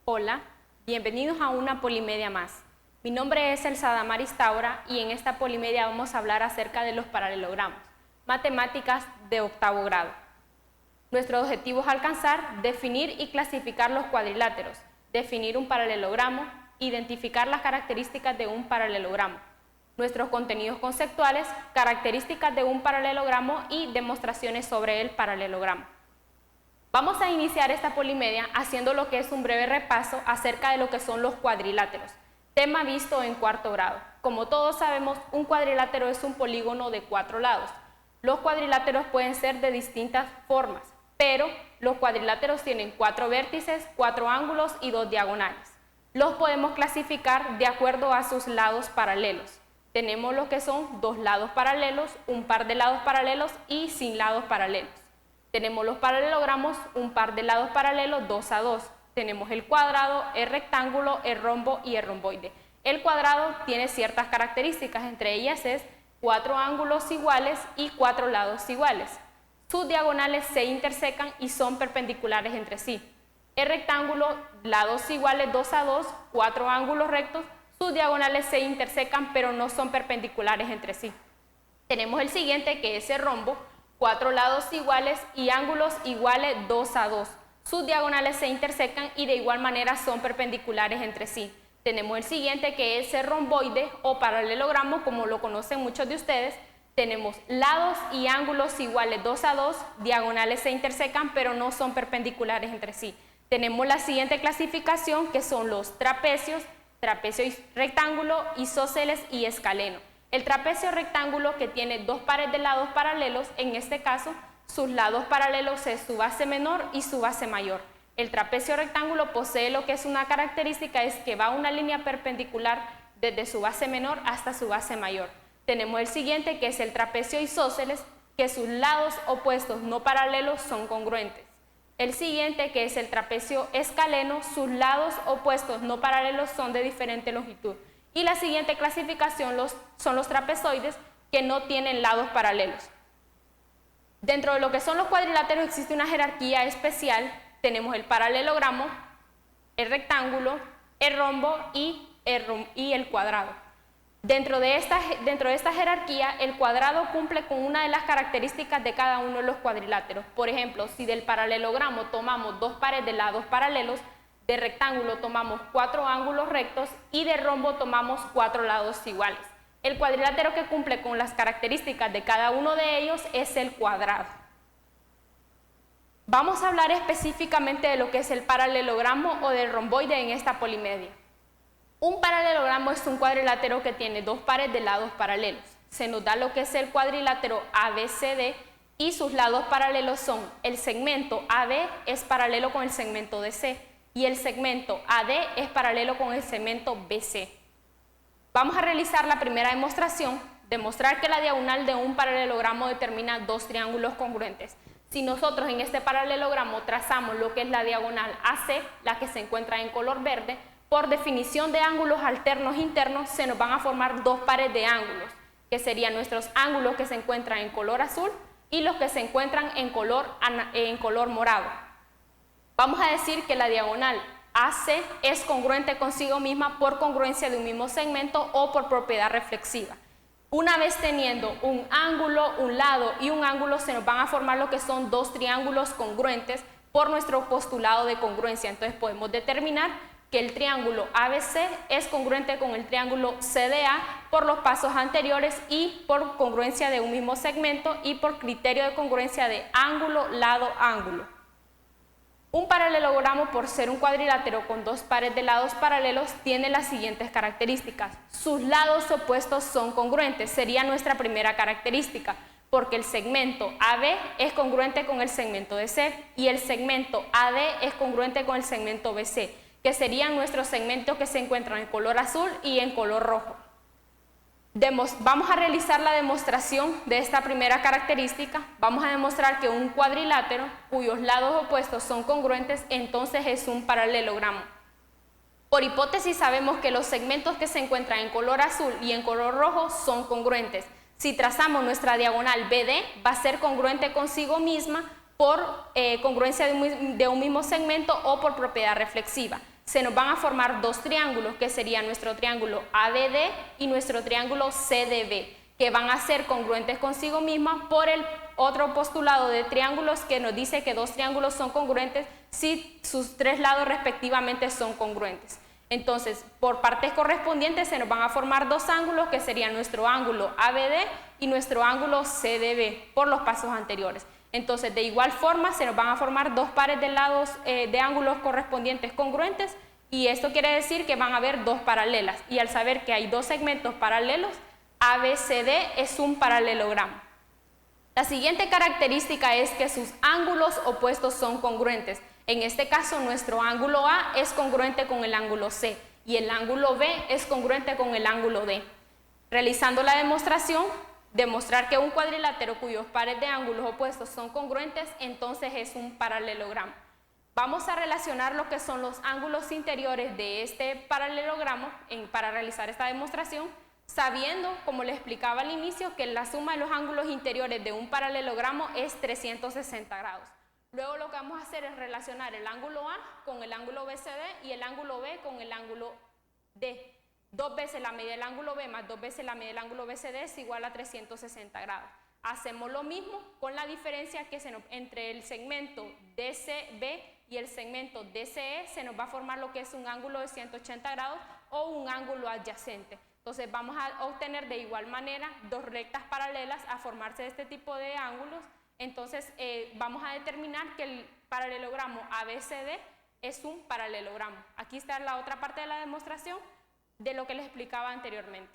Hola, bienvenidos a una Polimedia más. Mi nombre es Elsa Damaris Taura y en esta Polimedia vamos a hablar acerca de los paralelogramos, matemáticas de octavo grado. Nuestro objetivo es alcanzar, definir y clasificar los cuadriláteros, definir un paralelogramo, identificar las características de un paralelogramo, nuestros contenidos conceptuales, características de un paralelogramo y demostraciones sobre el paralelogramo. Vamos a iniciar esta polimedia haciendo lo que es un breve repaso acerca de lo que son los cuadriláteros, tema visto en cuarto grado. Como todos sabemos, un cuadrilátero es un polígono de 4 lados. Los cuadriláteros pueden ser de distintas formas, pero los cuadriláteros tienen 4 vértices, 4 ángulos y 2 diagonales. Los podemos clasificar de acuerdo a sus lados paralelos. Tenemos lo que son 2 lados paralelos, un par de lados paralelos y sin lados paralelos. Tenemos los paralelogramos, un par de lados paralelos 2 a 2. Tenemos el cuadrado, el rectángulo, el rombo y el romboide. El cuadrado tiene ciertas características, entre ellas es 4 ángulos iguales y 4 lados iguales. Sus diagonales se intersecan y son perpendiculares entre sí. El rectángulo, lados iguales 2 a 2, 4 ángulos rectos, sus diagonales se intersecan pero no son perpendiculares entre sí. Tenemos el siguiente que es el rombo, 4 lados iguales y ángulos iguales 2 a 2. Sus diagonales se intersecan y de igual manera son perpendiculares entre sí. Tenemos el siguiente que es el romboide o paralelogramo, como lo conocen muchos de ustedes. Tenemos lados y ángulos iguales 2 a 2, diagonales se intersecan pero no son perpendiculares entre sí. Tenemos la siguiente clasificación que son los trapecios, trapecio rectángulo, isósceles y escaleno. El trapecio rectángulo que tiene 2 pares de lados paralelos, en este caso sus lados paralelos es su base menor y su base mayor. El trapecio rectángulo posee lo que es una característica, es que va una línea perpendicular desde su base menor hasta su base mayor. Tenemos el siguiente que es el trapecio isósceles, que sus lados opuestos no paralelos son congruentes. El siguiente que es el trapecio escaleno, sus lados opuestos no paralelos son de diferente longitud. Y la siguiente clasificación son los trapezoides que no tienen lados paralelos. Dentro de lo que son los cuadriláteros existe una jerarquía especial. Tenemos el paralelogramo, el rectángulo, el rombo y el cuadrado. Dentro de esta jerarquía, el cuadrado cumple con una de las características de cada uno de los cuadriláteros. Por ejemplo, si del paralelogramo tomamos 2 pares de lados paralelos, de rectángulo tomamos 4 ángulos rectos y de rombo tomamos 4 lados iguales. El cuadrilátero que cumple con las características de cada uno de ellos es el cuadrado. Vamos a hablar específicamente de lo que es el paralelogramo o del romboide en esta polimedia. Un paralelogramo es un cuadrilátero que tiene 2 pares de lados paralelos. Se nos da lo que es el cuadrilátero ABCD y sus lados paralelos son el segmento AB es paralelo con el segmento DC y el segmento AD es paralelo con el segmento BC. Vamos a realizar la primera demostración, demostrar que la diagonal de un paralelogramo determina 2 triángulos congruentes. Si nosotros en este paralelogramo trazamos lo que es la diagonal AC, la que se encuentra en color verde, por definición de ángulos alternos internos se nos van a formar 2 pares de ángulos, que serían nuestros ángulos que se encuentran en color azul y los que se encuentran en color morado. Vamos a decir que la diagonal AC es congruente consigo misma por congruencia de un mismo segmento o por propiedad reflexiva. Una vez teniendo un ángulo, un lado y un ángulo, se nos van a formar lo que son 2 triángulos congruentes por nuestro postulado de congruencia. Entonces podemos determinar que el triángulo ABC es congruente con el triángulo CDA por los pasos anteriores y por congruencia de un mismo segmento y por criterio de congruencia de ángulo, lado, ángulo. Un paralelogramo, por ser un cuadrilátero con 2 pares de lados paralelos, tiene las siguientes características. Sus lados opuestos son congruentes, sería nuestra primera característica, porque el segmento AB es congruente con el segmento DC y el segmento AD es congruente con el segmento BC, que serían nuestros segmentos que se encuentran en color azul y en color rojo. Vamos a realizar la demostración de esta primera característica. Vamos a demostrar que un cuadrilátero cuyos lados opuestos son congruentes, entonces es un paralelogramo. Por hipótesis sabemos que los segmentos que se encuentran en color azul y en color rojo son congruentes. Si trazamos nuestra diagonal BD, va a ser congruente consigo misma por congruencia de un mismo segmento o por propiedad reflexiva. se nos van a formar dos triángulos, que serían nuestro triángulo ABD y nuestro triángulo CDB, que van a ser congruentes consigo mismas por el otro postulado de triángulos que nos dice que dos triángulos son congruentes si sus tres lados respectivamente son congruentes. Entonces, por partes correspondientes se nos van a formar dos ángulos, que serían nuestro ángulo ABD y nuestro ángulo CDB por los pasos anteriores. Entonces, de igual forma se nos van a formar dos pares de lados de ángulos correspondientes congruentes, y esto quiere decir que van a haber dos paralelas, y al saber que hay dos segmentos paralelos, ABCD es un paralelogramo. La siguiente característica es que sus ángulos opuestos son congruentes. En este caso, nuestro ángulo A es congruente con el ángulo C y el ángulo B es congruente con el ángulo D. Realizando la demostración, demostrar que un cuadrilátero cuyos pares de ángulos opuestos son congruentes, entonces es un paralelogramo. Vamos a relacionar lo que son los ángulos interiores de este paralelogramo para realizar esta demostración, sabiendo, como les explicaba al inicio, que la suma de los ángulos interiores de un paralelogramo es 360 grados. Luego lo que vamos a hacer es relacionar el ángulo A con el ángulo BCD y el ángulo B con el ángulo D. 2 veces la media del ángulo B más 2 veces la media del ángulo BCD es igual a 360 grados. Hacemos lo mismo con la diferencia que entre el segmento DCB y el segmento DCE se nos va a formar lo que es un ángulo de 180 grados o un ángulo adyacente. Entonces vamos a obtener de igual manera dos rectas paralelas a formarse de este tipo de ángulos. Entonces vamos a determinar que el paralelogramo ABCD es un paralelogramo. Aquí está la otra parte de la demostración de lo que les explicaba anteriormente.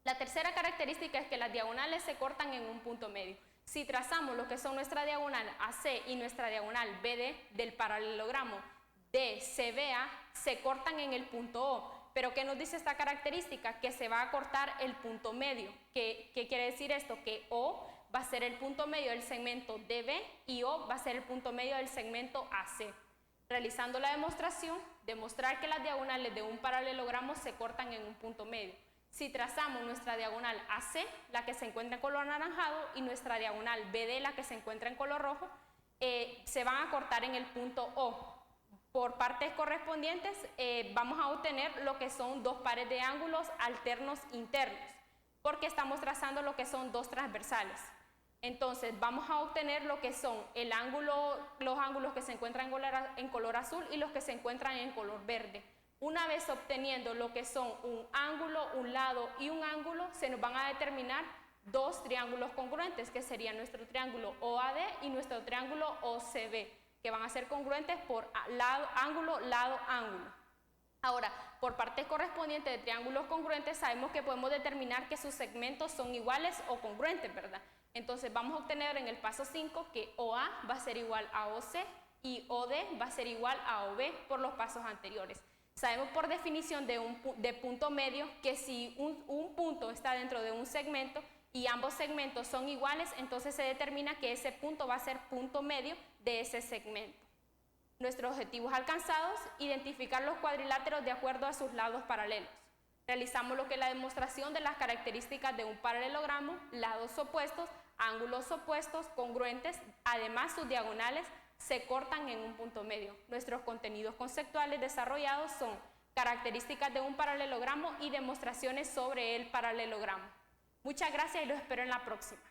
La tercera característica es que las diagonales se cortan en un punto medio. Si trazamos lo que son nuestra diagonal AC y nuestra diagonal BD del paralelogramo DCBA, se cortan en el punto O. Pero ¿qué nos dice esta característica? Que se va a cortar el punto medio. ¿Qué quiere decir esto? Que O va a ser el punto medio del segmento DB y O va a ser el punto medio del segmento AC. Realizando la demostración, demostrar que las diagonales de un paralelogramo se cortan en un punto medio. Si trazamos nuestra diagonal AC, la que se encuentra en color anaranjado, y nuestra diagonal BD, la que se encuentra en color rojo, se van a cortar en el punto O. Por partes correspondientes vamos a obtener lo que son dos pares de ángulos alternos internos, porque estamos trazando lo que son dos transversales. Entonces vamos a obtener lo que son los ángulos que se encuentran en color azul y los que se encuentran en color verde. Una vez obteniendo lo que son un ángulo, un lado y un ángulo, se nos van a determinar dos triángulos congruentes, que serían nuestro triángulo OAD y nuestro triángulo OCB, que van a ser congruentes por ángulo, lado, ángulo. Ahora, por partes correspondientes de triángulos congruentes, sabemos que podemos determinar que sus segmentos son iguales o congruentes, ¿verdad? Entonces vamos a obtener en el paso 5 que OA va a ser igual a OC y OD va a ser igual a OB por los pasos anteriores. Sabemos por definición de punto medio que si un punto está dentro de un segmento y ambos segmentos son iguales, entonces se determina que ese punto va a ser punto medio de ese segmento. Nuestros objetivos alcanzados: identificar los cuadriláteros de acuerdo a sus lados paralelos. Realizamos lo que es la demostración de las características de un paralelogramo: lados opuestos, ángulos opuestos, congruentes, además sus diagonales se cortan en un punto medio. Nuestros contenidos conceptuales desarrollados son características de un paralelogramo y demostraciones sobre el paralelogramo. Muchas gracias y los espero en la próxima.